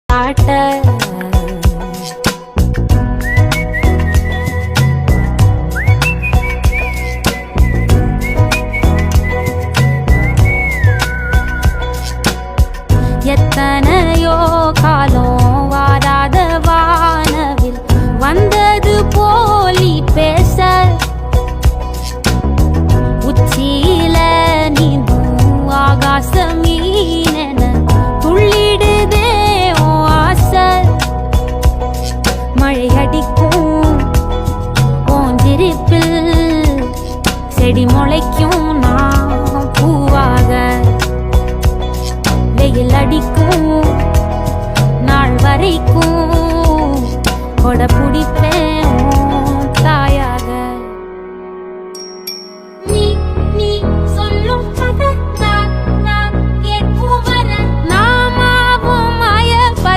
காட்ட எத்தனையோ காலம் வாராத வானவில் வந்தது போலி பேச உச்சியில நீந்தும் ஆகாச மீனென துள்ளிடுதே ஓ ஆசை மழை அடிக்கும் ஓஞ்சிருப்பில் செடி முளைக்கும் நான் பூவாக வெயில் அடிக்கும் நாள் வரைக்கும் கொடை பிடிப்ப